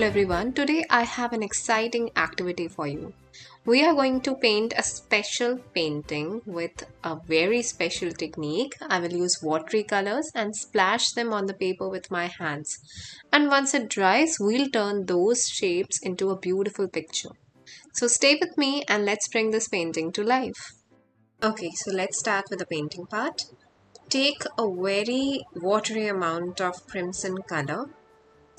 everyone, today I have an exciting activity for you. We are going to paint a special painting with a very special technique. I will use watercolors and splash them on the paper with my hands. And once it dries, we'll turn those shapes into a beautiful picture. So stay with me and let's bring this painting to life. Okay, so let's start with the painting part. Take a very watery amount of crimson color.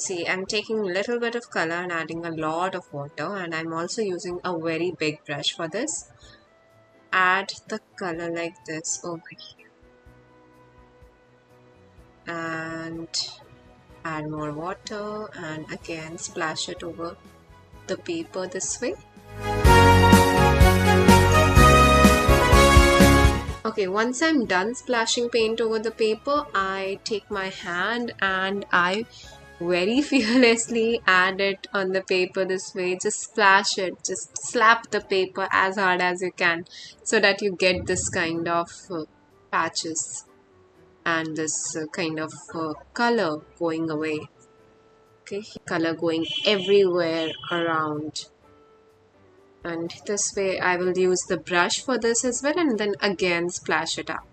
See, I'm taking a little bit of color and adding a lot of water, and I'm also using a very big brush for this. Add the color like this over here. And add more water and again splash it over the paper this way. Okay, once I'm done splashing paint over the paper, I take my hand and I very fearlessly add it on the paper this way. Just splash it, just slap the paper as hard as you can so that you get this kind of patches and this kind of color going away. Okay, color going everywhere around. And this way I will use the brush for this as well and then again splash it up.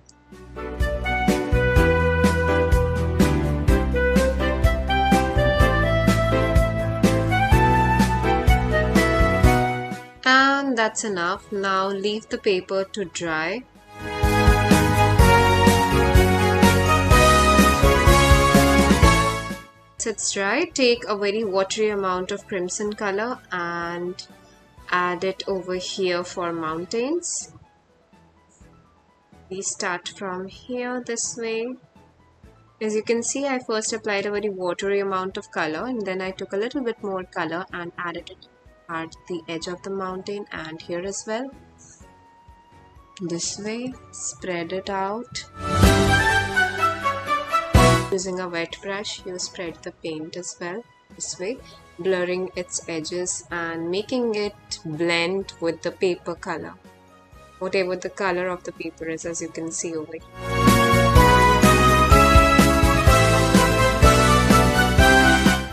And that's enough. Now leave the paper to dry. Once it's dry, take a very watery amount of crimson color and add it over here for mountains. We start from here this way. As you can see, I first applied a very watery amount of color and then I took a little bit more color and added it at the edge of the mountain and here as well. This way, spread it out. Using a wet brush, you spread the paint as well. This way, blurring its edges and making it blend with the paper color. Whatever the color of the paper is, as you can see over here.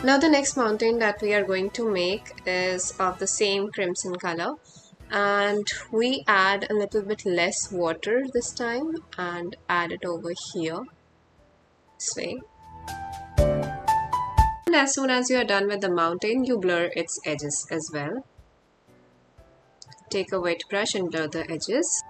Now the next mountain that we are going to make is of the same crimson color and we add a little bit less water this time and add it over here this way. And as soon as you are done with the mountain, you blur its edges as well. Take a wet brush and blur the edges.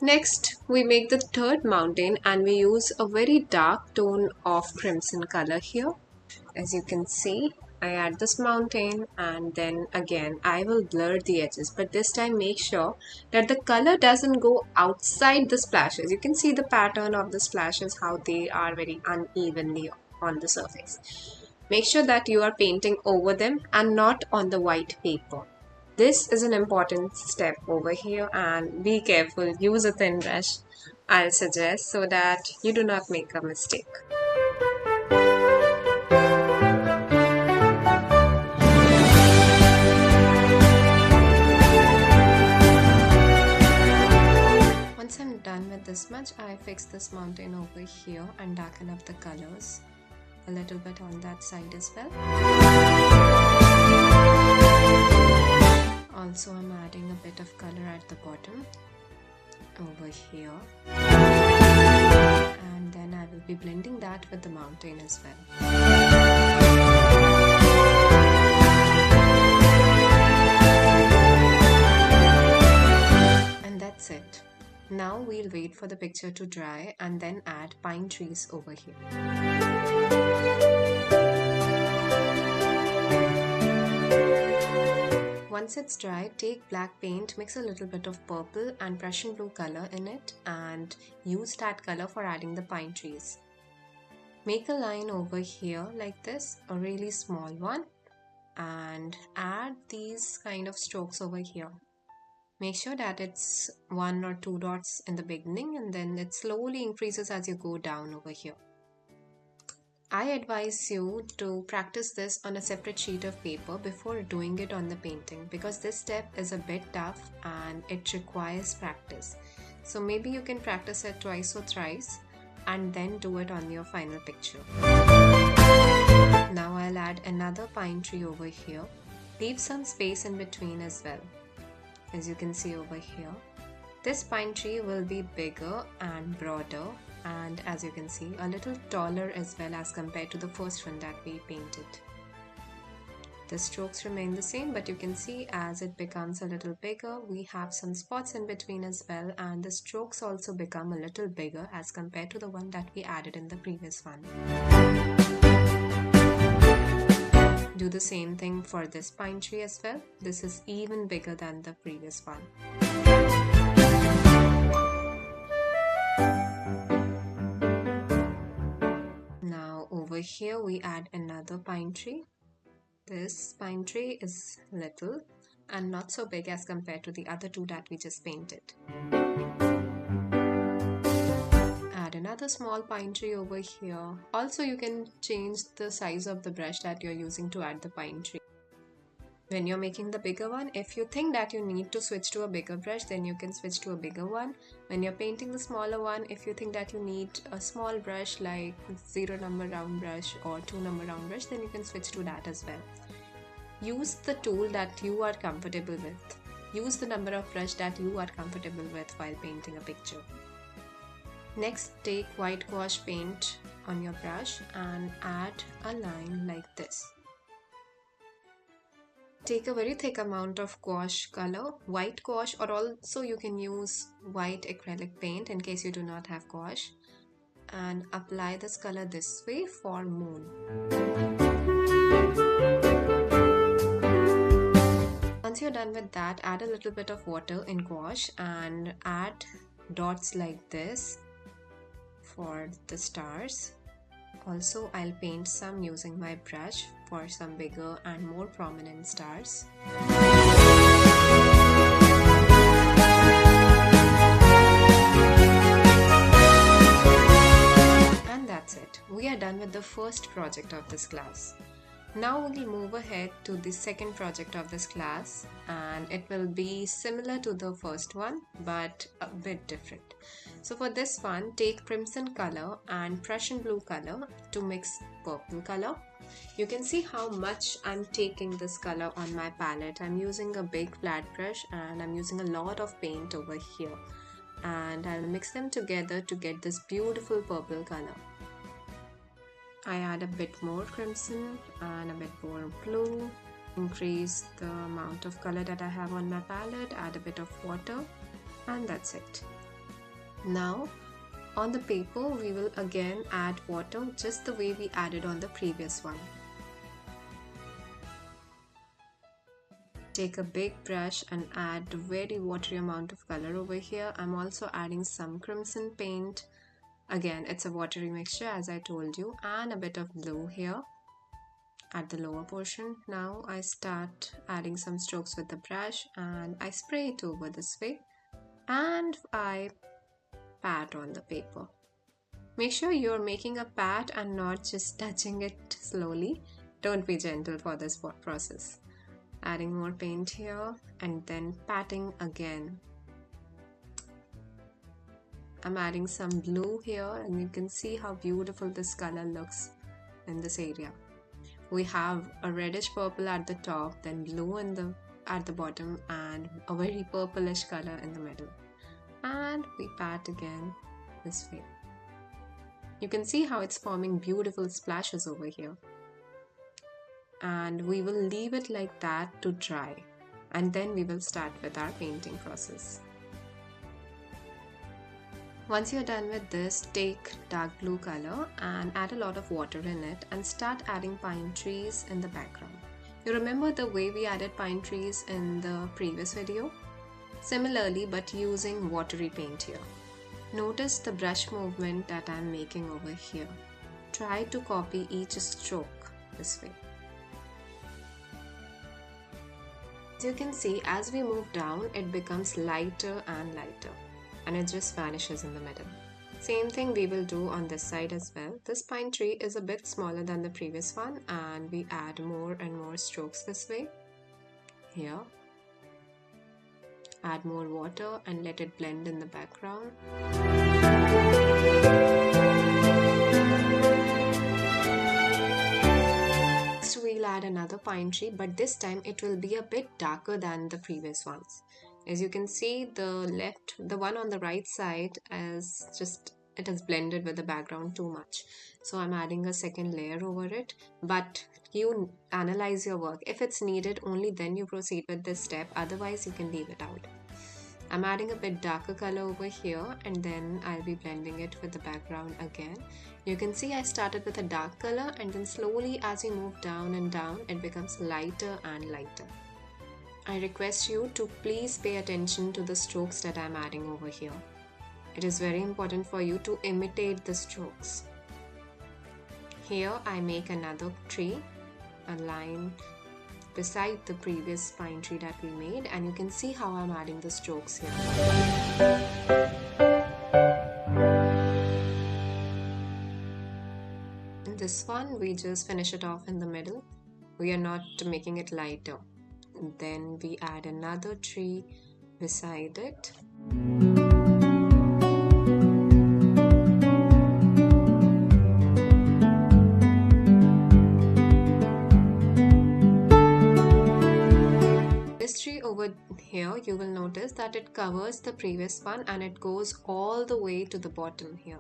Next, we make the third mountain and we use a very dark tone of crimson color here. As you can see, I add this mountain and then again I will blur the edges, but this time make sure that the color doesn't go outside the splashes. You can see the pattern of the splashes, how they are very unevenly on the surface. Make sure that you are painting over them and not on the white paper. This is an important step over here and be careful, use a thin brush, I'll suggest, so that you do not make a mistake. Once I'm done with this much, I fix this mountain over here and darken up the colors a little bit on that side as well. Also, I'm adding a bit of color at the bottom over here and then I will be blending that with the mountain as well. And that's it. Now we'll wait for the picture to dry and then add pine trees over here. Once it's dry, take black paint, mix a little bit of purple and Prussian blue color in it and use that color for adding the pine trees. Make a line over here like this, a really small one, and add these kind of strokes over here. Make sure that it's 1 or 2 dots in the beginning and then it slowly increases as you go down over here. I advise you to practice this on a separate sheet of paper before doing it on the painting because this step is a bit tough and it requires practice. So maybe you can practice it twice or thrice and then do it on your final picture. Now I'll add another pine tree over here. Leave some space in between as well. As you can see over here, this pine tree will be bigger and broader, and as you can see, a little taller as well as compared to the first one that we painted. The strokes remain the same, but you can see as it becomes a little bigger, we have some spots in between as well, and the strokes also become a little bigger as compared to the one that we added in the previous one. Do the same thing for this pine tree as well. This is even bigger than the previous one. Now over here we add another pine tree. This pine tree is little and not so big as compared to the other two that we just painted. Add another small pine tree over here. Also, you can change the size of the brush that you're using to add the pine tree. When you're making the bigger one, if you think that you need to switch to a bigger brush, then you can switch to a bigger one. When you're painting the smaller one, if you think that you need a small brush like 0 number round brush or 2 number round brush, then you can switch to that as well. Use the tool that you are comfortable with. Use the number of brush that you are comfortable with while painting a picture. Next, take white gouache paint on your brush and add a line like this. Take a very thick amount of gouache color, white gouache, or also you can use white acrylic paint in case you do not have gouache, and apply this color this way for moon. Once you're done with that, add a little bit of water in gouache and add dots like this for the stars. Also, I'll paint some using my brush for some bigger and more prominent stars. And that's it. We are done with the first project of this class. Now we'll move ahead to the second project of this class, and it will be similar to the first one but a bit different. So for this one, take crimson color and Prussian blue color to mix purple color. You can see how much I'm taking this color on my palette. I'm using a big flat brush and I'm using a lot of paint over here, and I'll mix them together to get this beautiful purple color. I add a bit more crimson and a bit more blue, increase the amount of color that I have on my palette, add a bit of water, and that's it. Now on the paper we will again add water just the way we added on the previous one. Take a big brush and add a very watery amount of color over here. I'm also adding some crimson paint. Again, it's a watery mixture as I told you, and a bit of blue here at the lower portion. Now I start adding some strokes with the brush and I spray it over this way and I pat on the paper. Make sure you're making a pat and not just touching it slowly. Don't be gentle for this process. Adding more paint here and then patting again. I'm adding some blue here and you can see how beautiful this color looks in this area. We have a reddish purple at the top, then blue at the bottom, and a very purplish color in the middle. And we pat again this way. You can see how it's forming beautiful splashes over here. And we will leave it like that to dry, and then we will start with our painting process. Once you're done with this, take dark blue color and add a lot of water in it and start adding pine trees in the background. You remember the way we added pine trees in the previous video? Similarly, but using watery paint here. Notice the brush movement that I'm making over here. Try to copy each stroke this way. As you can see, as we move down, it becomes lighter and lighter, and it just vanishes in the middle. Same thing we will do on this side as well. This pine tree is a bit smaller than the previous one, and we add more and more strokes this way. Here. Add more water and let it blend in the background. add another pine tree, but this time it will be a bit darker than the previous ones. As you can see, the one on the right side it has blended with the background too much. So I'm adding a second layer over it, but you analyze your work. If it's needed, only then you proceed with this step, otherwise you can leave it out. I'm adding a bit darker color over here, and then I'll be blending it with the background again. You can see I started with a dark color, and then slowly as we move down and down, it becomes lighter and lighter. I request you to please pay attention to the strokes that I'm adding over here. It is very important for you to imitate the strokes. Here I make another tree, a line beside the previous pine tree that we made, and you can see how I'm adding the strokes here. In this one, we just finish it off in the middle. We are not making it lighter. And then we add another tree beside it. This tree over here, you will notice that it covers the previous one and it goes all the way to the bottom here.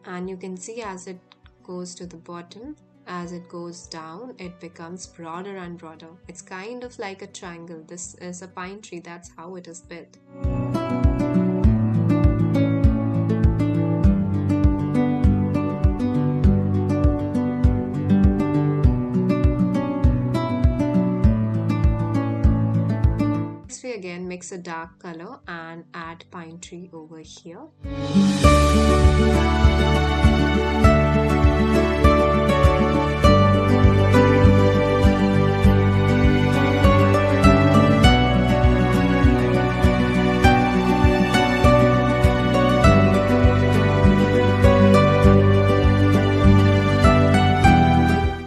And you can see as it goes to the bottom, as it goes down, it becomes broader and broader. It's kind of like a triangle. This is a pine tree, that's how it is built. We again mix a dark color and add pine tree over here.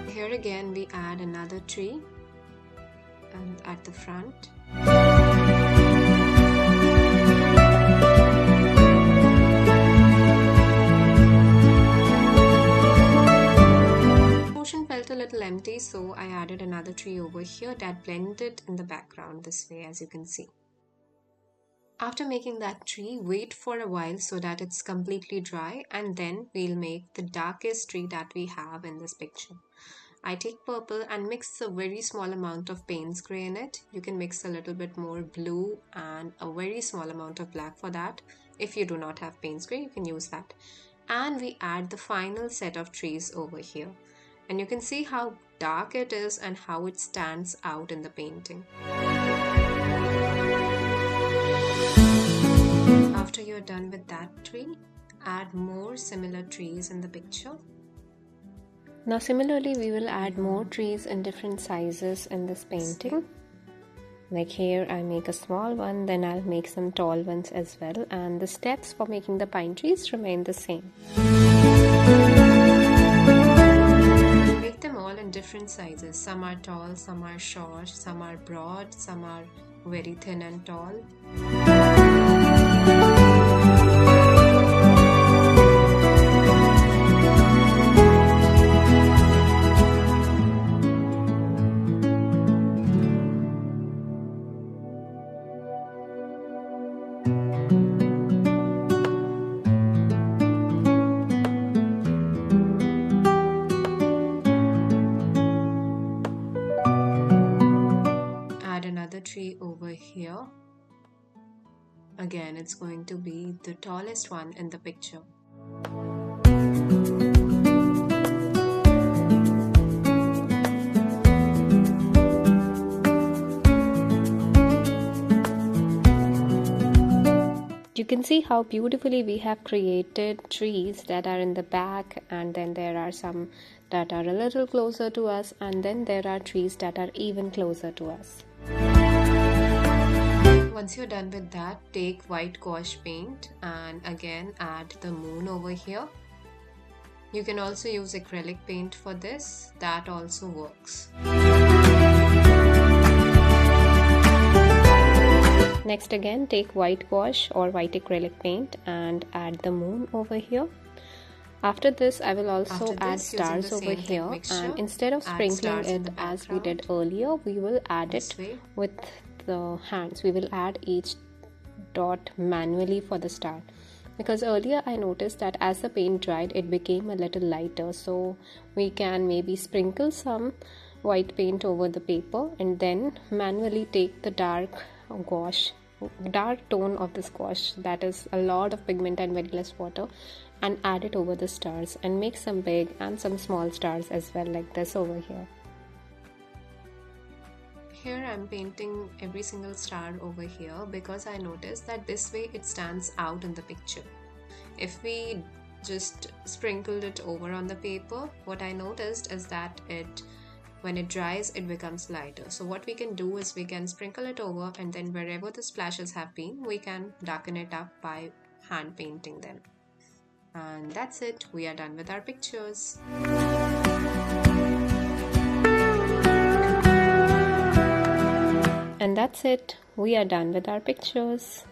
Here again we add another tree and at the front. Felt a little empty, so I added another tree over here that blended in the background this way, as you can see. After making that tree, wait for a while so that it's completely dry, and then we'll make the darkest tree that we have in this picture. I take purple and mix a very small amount of Payne's gray in it. You can mix a little bit more blue and a very small amount of black for that. If you do not have Payne's gray, you can use that. And we add the final set of trees over here. And you can see how dark it is and how it stands out in the painting. After you're done with that tree, add more similar trees in the picture. Now similarly, we will add more trees in different sizes in this painting. Like here I make a small one, then I'll make some tall ones as well, and the steps for making the pine trees remain the same. Make them all in different sizes. Some are tall, some are short, some are broad, some are very thin and tall. Tree over here. Again, it's going to be the tallest one in the picture. You can see how beautifully we have created trees that are in the back, and then there are some that are a little closer to us, and then there are trees that are even closer to us. Once you're done with that, take white gouache paint and again add the moon over here. You can also use acrylic paint for this, that also works. Next again, take white gouache or white acrylic paint and add the moon over here. After this, I will also After add this, using the stars over same thick here, mixture, and instead of add sprinkling stars in it the as we did background. earlier, we will add This it way. with the hands. We will add each dot manually for the star, because earlier I noticed that as the paint dried it became a little lighter, so we can maybe sprinkle some white paint over the paper and then manually take the dark tone of the squash, that is a lot of pigment and very less water, and add it over the stars and make some big and some small stars as well, like this over here. Here I'm painting every single star over here because I noticed that this way it stands out in the picture. If we just sprinkled it over on the paper, what I noticed is that when it dries, it becomes lighter. So what we can do is we can sprinkle it over, and then wherever the splashes have been, we can darken it up by hand painting them. And that's it. We are done with our pictures. And that's it. We are done with our pictures.